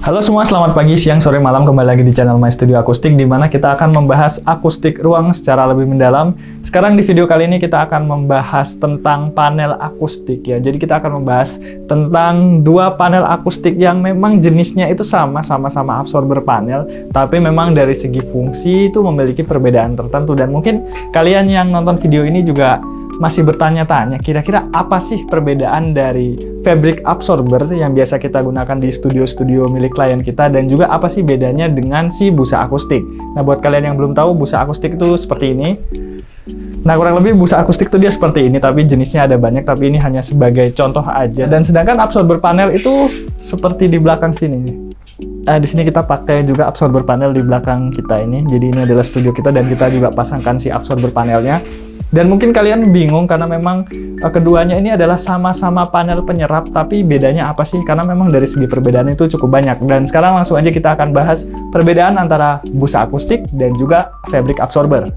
Halo semua, selamat pagi, siang, sore, malam. Kembali lagi di channel My Studio Akustik, di mana kita akan membahas akustik ruang secara lebih mendalam. Sekarang di video kali ini kita akan membahas tentang panel akustik ya. Jadi kita akan membahas tentang dua panel akustik yang memang jenisnya itu sama-sama absorber panel, tapi memang dari segi fungsi itu memiliki perbedaan tertentu. Dan mungkin kalian yang nonton video ini juga masih bertanya-tanya, kira-kira apa sih perbedaan dari fabric absorber yang biasa kita gunakan di studio-studio milik klien kita, dan juga apa sih bedanya dengan si busa akustik. Nah, buat kalian yang belum tahu, busa akustik itu seperti ini. Nah, kurang lebih busa akustik itu dia seperti ini, tapi jenisnya ada banyak, tapi ini hanya sebagai contoh aja. Dan sedangkan absorber panel itu seperti di belakang sini. Di sini kita pakai juga absorber panel di belakang kita ini. Jadi ini adalah studio kita dan kita juga pasangkan si absorber panelnya. Dan mungkin kalian bingung karena memang keduanya ini adalah sama-sama panel penyerap, tapi bedanya apa sih? Karena memang dari segi perbedaan itu cukup banyak. Dan sekarang langsung aja kita akan bahas perbedaan antara busa akustik dan juga fabric absorber.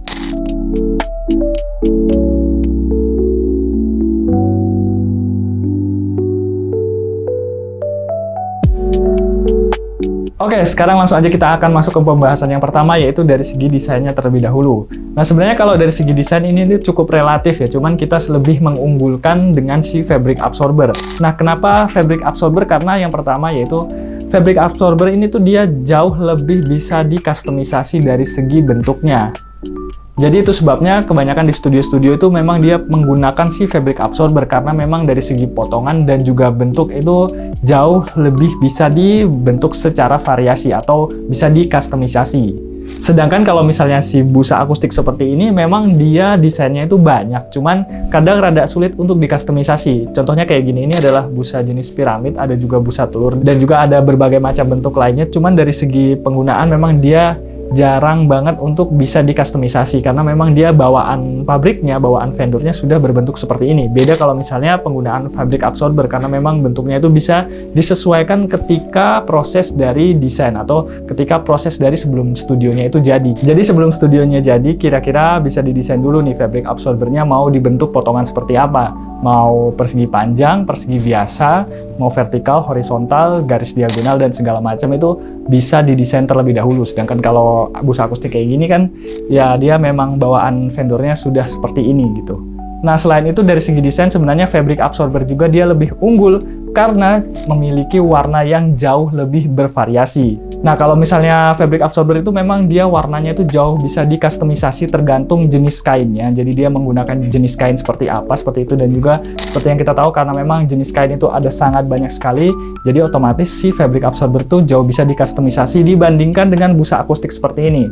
Oke, sekarang langsung aja kita akan masuk ke pembahasan yang pertama, yaitu dari segi desainnya terlebih dahulu. Nah, sebenarnya kalau dari segi desain ini cukup relatif ya, cuman kita lebih mengunggulkan dengan si fabric absorber. Nah, kenapa fabric absorber? Karena yang pertama yaitu fabric absorber ini tuh dia jauh lebih bisa dikustomisasi dari segi bentuknya. Jadi itu sebabnya kebanyakan di studio-studio itu memang dia menggunakan si fabric absorber, karena memang dari segi potongan dan juga bentuk itu jauh lebih bisa dibentuk secara variasi atau bisa dikustomisasi. Sedangkan kalau misalnya si busa akustik seperti ini, memang dia desainnya itu banyak, cuman kadang rada sulit untuk dikustomisasi. Contohnya kayak gini, ini adalah busa jenis piramid, ada juga busa telur, dan juga ada berbagai macam bentuk lainnya. Cuman dari segi penggunaan memang dia jarang banget untuk bisa dikustomisasi, karena memang dia bawaan pabriknya, bawaan vendornya sudah berbentuk seperti ini. Beda kalau misalnya penggunaan fabric absorber, karena memang bentuknya itu bisa disesuaikan ketika proses dari desain atau ketika proses dari sebelum studionya itu jadi. Jadi sebelum studionya jadi, kira-kira bisa didesain dulu nih fabric absorbernya mau dibentuk potongan seperti apa. Mau persegi panjang, persegi biasa, mau vertikal, horizontal, garis diagonal, dan segala macam itu bisa didesain terlebih dahulu. Sedangkan kalau busa akustik kayak gini kan, ya dia memang bawaan vendornya sudah seperti ini gitu. Nah, selain itu dari segi desain sebenarnya fabric absorber juga dia lebih unggul karena memiliki warna yang jauh lebih bervariasi. Nah, kalau misalnya fabric absorber itu memang dia warnanya itu jauh bisa dikustomisasi tergantung jenis kainnya. Jadi dia menggunakan jenis kain seperti apa, seperti itu. Dan juga seperti yang kita tahu, karena memang jenis kain itu ada sangat banyak sekali, jadi otomatis si fabric absorber itu jauh bisa dikustomisasi dibandingkan dengan busa akustik seperti ini.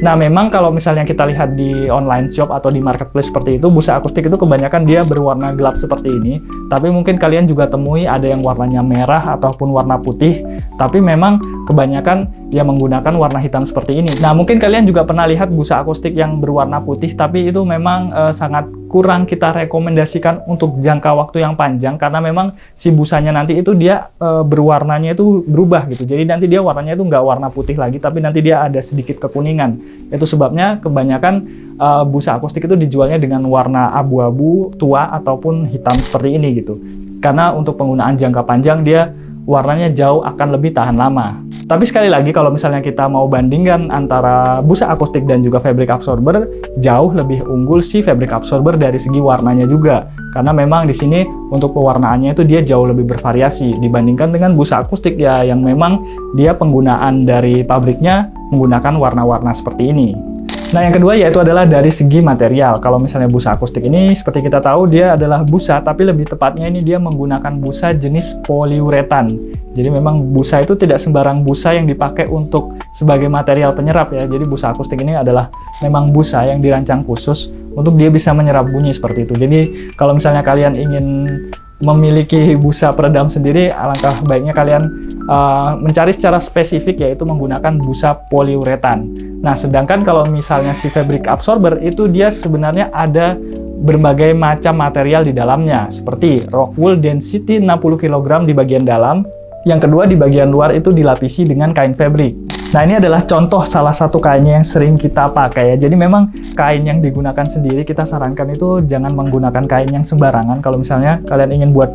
Nah, memang kalau misalnya kita lihat di online shop atau di marketplace seperti itu, busa akustik itu kebanyakan dia berwarna gelap seperti ini. Tapi mungkin kalian juga temui ada yang warnanya merah ataupun warna putih. Tapi memang kebanyakan yang menggunakan warna hitam seperti ini. Nah, mungkin kalian juga pernah lihat busa akustik yang berwarna putih, tapi itu memang sangat kurang kita rekomendasikan untuk jangka waktu yang panjang, karena memang si busanya nanti itu dia berwarnanya itu berubah gitu. Jadi nanti dia warnanya itu nggak warna putih lagi, tapi nanti dia ada sedikit kekuningan. Itu sebabnya kebanyakan busa akustik itu dijualnya dengan warna abu-abu tua ataupun hitam seperti ini gitu. Karena untuk penggunaan jangka panjang dia warnanya jauh akan lebih tahan lama. Tapi sekali lagi, kalau misalnya kita mau bandingkan antara busa akustik dan juga fabric absorber, jauh lebih unggul si fabric absorber dari segi warnanya juga. Karena memang di sini untuk pewarnaannya itu dia jauh lebih bervariasi dibandingkan dengan busa akustik ya, yang memang dia penggunaan dari pabriknya menggunakan warna-warna seperti ini. Nah, yang kedua yaitu adalah dari segi material. Kalau misalnya busa akustik ini, seperti kita tahu dia adalah busa, tapi lebih tepatnya ini dia menggunakan busa jenis poliuretan. Jadi memang busa itu tidak sembarang busa yang dipakai untuk sebagai material penyerap ya. Jadi busa akustik ini adalah memang busa yang dirancang khusus untuk dia bisa menyerap bunyi seperti itu. Jadi kalau misalnya kalian ingin memiliki busa peredam sendiri, alangkah baiknya kalian mencari secara spesifik, yaitu menggunakan busa poliuretan. Nah, sedangkan kalau misalnya si fabric absorber itu dia sebenarnya ada berbagai macam material di dalamnya, seperti rock wool density 60 kg di bagian dalam, yang kedua di bagian luar itu dilapisi dengan kain fabric. Nah, ini adalah contoh salah satu kainnya yang sering kita pakai ya. Jadi memang kain yang digunakan sendiri kita sarankan itu jangan menggunakan kain yang sembarangan. Kalau misalnya kalian ingin buat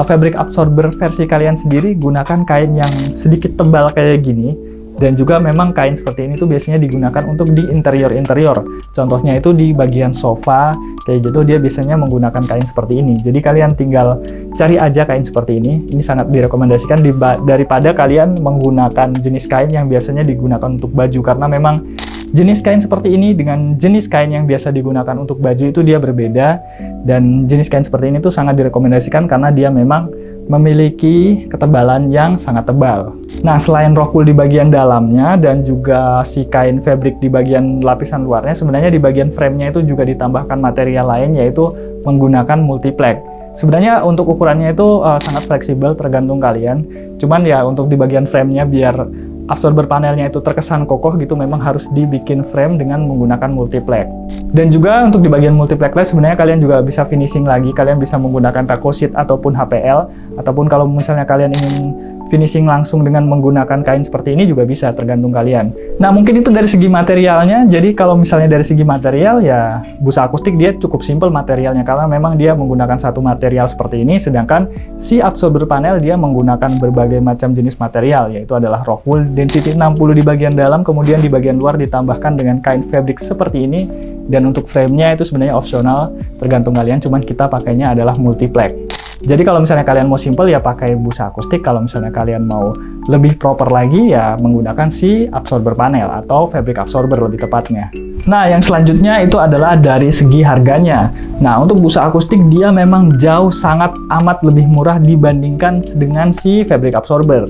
fabric absorber versi kalian sendiri, gunakan kain yang sedikit tebal kayak gini. Dan juga memang kain seperti ini tuh biasanya digunakan untuk di interior-interior. Contohnya itu di bagian sofa, kayak gitu dia biasanya menggunakan kain seperti ini. Jadi kalian tinggal cari aja kain seperti ini. Ini sangat direkomendasikan daripada kalian menggunakan jenis kain yang biasanya digunakan untuk baju. Karena memang jenis kain seperti ini dengan jenis kain yang biasa digunakan untuk baju itu dia berbeda. Dan jenis kain seperti ini tuh sangat direkomendasikan karena dia memang memiliki ketebalan yang sangat tebal. Nah, selain rock wool di bagian dalamnya dan juga si kain fabric di bagian lapisan luarnya, sebenarnya di bagian frame-nya itu juga ditambahkan material lain, yaitu menggunakan multiplex. Sebenarnya untuk ukurannya itu sangat fleksibel, tergantung kalian. Cuman ya untuk di bagian frame-nya biar absorber panelnya itu terkesan kokoh gitu, memang harus dibikin frame dengan menggunakan multiplex. Dan juga untuk di bagian multiplex sebenarnya kalian juga bisa finishing lagi. Kalian bisa menggunakan taco sheet ataupun HPL, ataupun kalau misalnya kalian ingin finishing langsung dengan menggunakan kain seperti ini juga bisa, tergantung kalian. Nah, mungkin itu dari segi materialnya. Jadi kalau misalnya dari segi material ya busa akustik dia cukup simple materialnya karena memang dia menggunakan satu material seperti ini, sedangkan si absorber panel dia menggunakan berbagai macam jenis material, yaitu adalah rock wool density 60 di bagian dalam, kemudian di bagian luar ditambahkan dengan kain fabric seperti ini. Dan untuk frame-nya itu sebenarnya opsional, tergantung kalian, cuman kita pakainya adalah multiplex. Jadi kalau misalnya kalian mau simple ya pakai busa akustik, kalau misalnya kalian mau lebih proper lagi ya menggunakan si absorber panel atau fabric absorber lebih tepatnya. Nah, yang selanjutnya itu adalah dari segi harganya. Nah, untuk busa akustik dia memang jauh sangat amat lebih murah dibandingkan dengan si fabric absorber.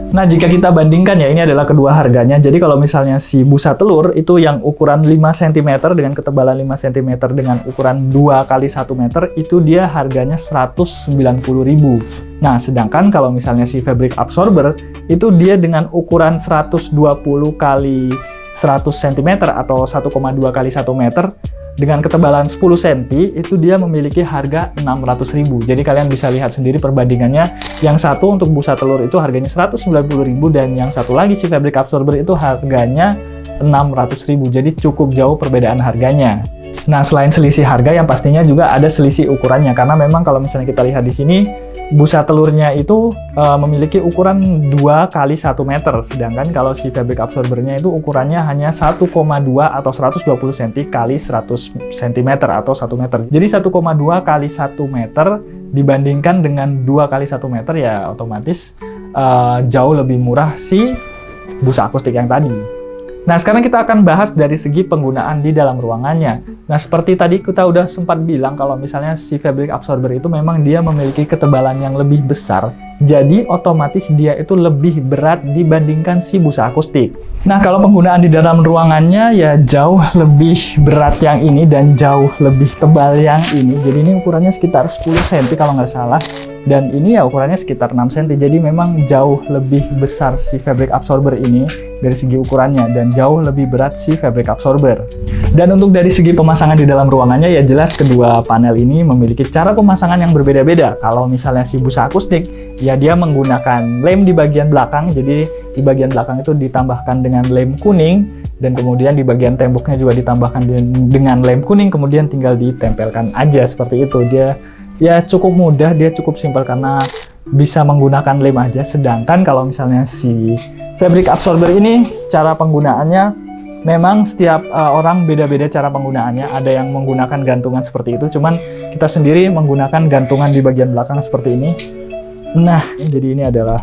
Nah, jika kita bandingkan ya, ini adalah kedua harganya. Jadi kalau misalnya si busa telur itu yang ukuran 5 cm dengan ketebalan 5 cm dengan ukuran 2 kali 1 meter, itu dia harganya 190.000. Nah, sedangkan kalau misalnya si fabric absorber itu dia dengan ukuran 120 kali 100 cm atau 1,2 kali 1 meter dengan ketebalan 10 cm, itu dia memiliki harga 600.000. Jadi kalian bisa lihat sendiri perbandingannya. Yang satu untuk busa telur itu harganya 190.000 dan yang satu lagi si fabric absorber itu harganya 600.000. Jadi cukup jauh perbedaan harganya. Nah, selain selisih harga yang pastinya juga ada selisih ukurannya, karena memang kalau misalnya kita lihat di sini busa telurnya itu memiliki ukuran 2 kali 1 meter, sedangkan kalau si fabric absorbernya itu ukurannya hanya 1,2 atau 120 cm kali 100 cm atau 1 meter. Jadi 1,2 kali 1 meter dibandingkan dengan 2 kali 1 meter ya otomatis jauh lebih murah si busa akustik yang tadi. Nah, sekarang kita akan bahas dari segi penggunaan di dalam ruangannya. Nah, seperti tadi kita udah sempat bilang kalau misalnya si fabric absorber itu memang dia memiliki ketebalan yang lebih besar. Jadi, otomatis dia itu lebih berat dibandingkan si busa akustik. Nah, kalau penggunaan di dalam ruangannya ya jauh lebih berat yang ini dan jauh lebih tebal yang ini. Jadi, ini ukurannya sekitar 10 cm kalau nggak salah. Dan ini ya ukurannya sekitar 6 cm. Jadi, memang jauh lebih besar si fabric absorber ini dari segi ukurannya dan jauh lebih berat si fabric absorber. Dan untuk dari segi pemasangan di dalam ruangannya ya jelas kedua panel ini memiliki cara pemasangan yang berbeda-beda. Kalau misalnya si busa akustik ya dia menggunakan lem di bagian belakang, jadi di bagian belakang itu ditambahkan dengan lem kuning dan kemudian di bagian temboknya juga ditambahkan dengan lem kuning, kemudian tinggal ditempelkan aja seperti itu. Dia ya cukup mudah, dia cukup simpel karena bisa menggunakan lem aja. Sedangkan kalau misalnya si fabric absorber ini cara penggunaannya memang setiap orang beda-beda cara penggunaannya. Ada yang menggunakan gantungan seperti itu, cuman kita sendiri menggunakan gantungan di bagian belakang seperti ini. Nah, jadi ini adalah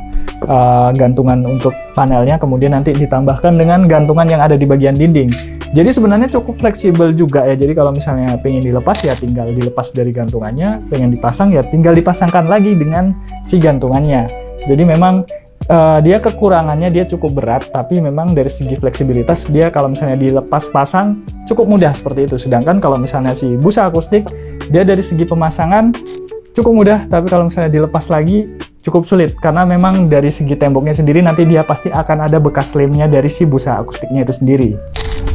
gantungan untuk panelnya, kemudian nanti ditambahkan dengan gantungan yang ada di bagian dinding. Jadi sebenarnya cukup fleksibel juga ya. Jadi kalau misalnya pengen dilepas ya tinggal dilepas dari gantungannya, pengen dipasang ya tinggal dipasangkan lagi dengan si gantungannya. Jadi memang dia kekurangannya dia cukup berat, tapi memang dari segi fleksibilitas dia kalau misalnya dilepas pasang cukup mudah seperti itu. Sedangkan kalau misalnya si busa akustik dia dari segi pemasangan cukup mudah, tapi kalau misalnya dilepas lagi cukup sulit karena memang dari segi temboknya sendiri nanti dia pasti akan ada bekas lemnya dari si busa akustiknya itu sendiri.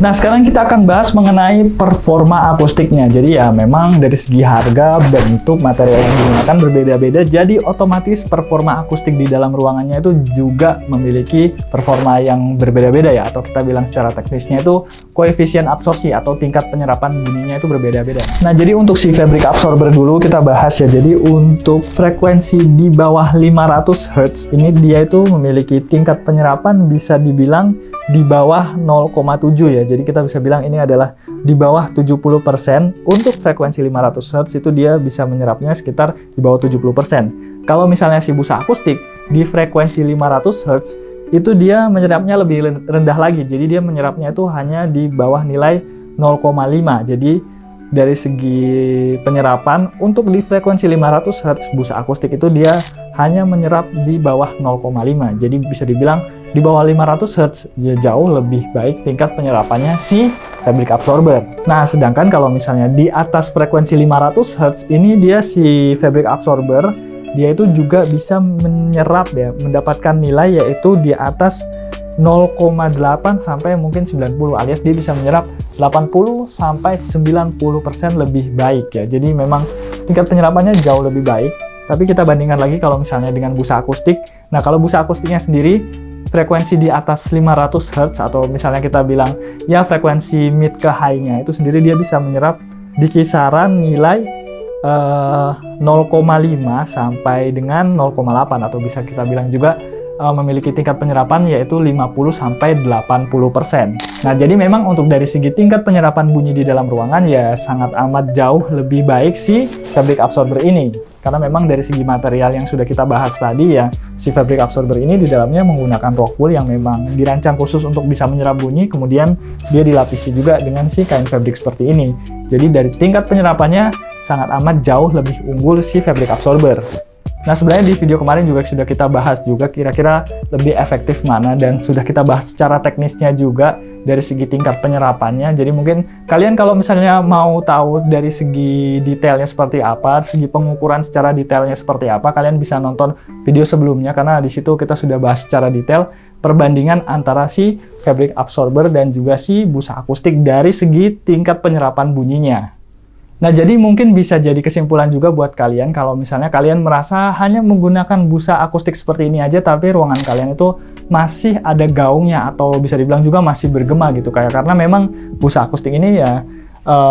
Nah, sekarang kita akan bahas mengenai performa akustiknya. Jadi ya memang dari segi harga, bentuk, material yang digunakan berbeda-beda. Jadi otomatis performa akustik di dalam ruangannya itu juga memiliki performa yang berbeda-beda ya. Atau kita bilang secara teknisnya itu koefisien absorpsi atau tingkat penyerapan bunyinya itu berbeda-beda. Nah, jadi untuk si fabric absorber dulu kita bahas ya. Jadi untuk frekuensi di bawah 500 Hz, ini dia itu memiliki tingkat penyerapan bisa dibilang di bawah 0,7 ya. Jadi kita bisa bilang ini adalah di bawah 70%. Untuk frekuensi 500 Hz itu dia bisa menyerapnya sekitar di bawah 70%. Kalau misalnya si busa akustik di frekuensi 500 Hz itu dia menyerapnya lebih rendah lagi. Jadi dia menyerapnya itu hanya di bawah nilai 0,5. Jadi dari segi penyerapan untuk di frekuensi 500 Hz busa akustik itu dia hanya menyerap di bawah 0,5. Jadi bisa dibilang di bawah 500 Hz ya jauh lebih baik tingkat penyerapannya si fabric absorber. Nah, sedangkan kalau misalnya di atas frekuensi 500 Hz ini dia si fabric absorber dia itu juga bisa menyerap ya, mendapatkan nilai yaitu di atas 0,8 sampai mungkin 90, alias dia bisa menyerap 80 sampai 90% lebih baik ya. Jadi memang tingkat penyerapannya jauh lebih baik. Tapi kita bandingkan lagi kalau misalnya dengan busa akustik. Nah, kalau busa akustiknya sendiri frekuensi di atas 500 Hz atau misalnya kita bilang ya frekuensi mid ke high-nya itu sendiri dia bisa menyerap di kisaran nilai 0,5 sampai dengan 0,8 atau bisa kita bilang juga memiliki tingkat penyerapan yaitu 50 sampai 80%. Nah, jadi memang untuk dari segi tingkat penyerapan bunyi di dalam ruangan ya sangat amat jauh lebih baik si fabric absorber ini. Karena memang dari segi material yang sudah kita bahas tadi ya, si fabric absorber ini di dalamnya menggunakan rock wool yang memang dirancang khusus untuk bisa menyerap bunyi, kemudian dia dilapisi juga dengan si kain fabric seperti ini. Jadi dari tingkat penyerapannya sangat amat jauh lebih unggul si fabric absorber. Nah, sebenarnya di video kemarin juga sudah kita bahas juga kira-kira lebih efektif mana, dan sudah kita bahas secara teknisnya juga dari segi tingkat penyerapannya. Jadi mungkin kalian kalau misalnya mau tahu dari segi detailnya seperti apa, segi pengukuran secara detailnya seperti apa, kalian bisa nonton video sebelumnya karena di situ kita sudah bahas secara detail perbandingan antara si fabric absorber dan juga si busa akustik dari segi tingkat penyerapan bunyinya. Nah, jadi mungkin bisa jadi kesimpulan juga buat kalian kalau misalnya kalian merasa hanya menggunakan busa akustik seperti ini aja, tapi ruangan kalian itu masih ada gaungnya atau bisa dibilang juga masih bergema gitu. Karena memang busa akustik ini ya,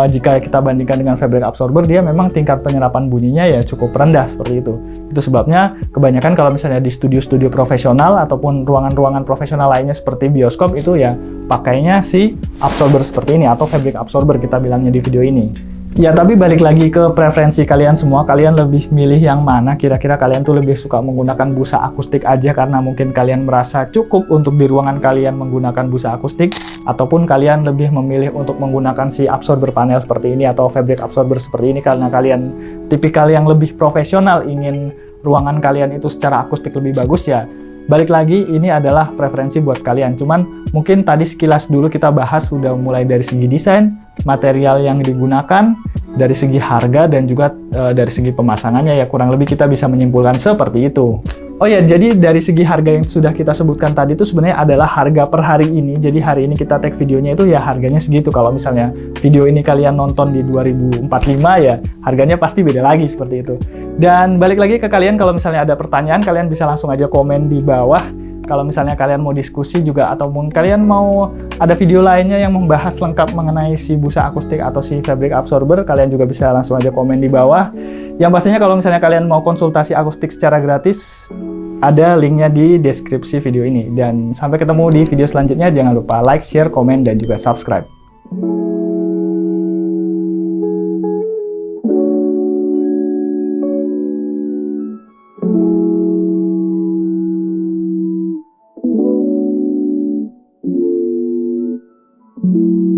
jika kita bandingkan dengan fabric absorber, dia memang tingkat penyerapan bunyinya ya cukup rendah seperti itu. Itu sebabnya kebanyakan kalau misalnya di studio-studio profesional ataupun ruangan-ruangan profesional lainnya seperti bioskop itu ya pakainya si absorber seperti ini atau fabric absorber kita bilangnya di video ini. Ya, tapi balik lagi ke preferensi kalian semua. Kalian lebih milih yang mana? Kira-kira kalian tuh lebih suka menggunakan busa akustik aja karena mungkin kalian merasa cukup untuk di ruangan kalian menggunakan busa akustik, ataupun kalian lebih memilih untuk menggunakan si absorber panel seperti ini atau fabric absorber seperti ini karena kalian tipikal yang lebih profesional, ingin ruangan kalian itu secara akustik lebih bagus ya. Balik lagi, ini adalah preferensi buat kalian. Cuman mungkin tadi sekilas dulu kita bahas udah mulai dari segi desain, material yang digunakan, dari segi harga, dan juga dari segi pemasangannya ya kurang lebih kita bisa menyimpulkan seperti itu. Oh ya, jadi dari segi harga yang sudah kita sebutkan tadi itu sebenarnya adalah harga per hari ini. Jadi hari ini kita tag videonya itu ya harganya segitu. Kalau misalnya video ini kalian nonton di 2045 ya harganya pasti beda lagi seperti itu. Dan balik lagi ke kalian, kalau misalnya ada pertanyaan kalian bisa langsung aja komen di bawah. Kalau misalnya kalian mau diskusi juga atau mungkin kalian mau ada video lainnya yang membahas lengkap mengenai si busa akustik atau si fabric absorber, kalian juga bisa langsung aja komen di bawah. Yang pastinya kalau misalnya kalian mau konsultasi akustik secara gratis, ada linknya di deskripsi video ini. Dan sampai ketemu di video selanjutnya, jangan lupa like, share, komen, dan juga subscribe. Thank you.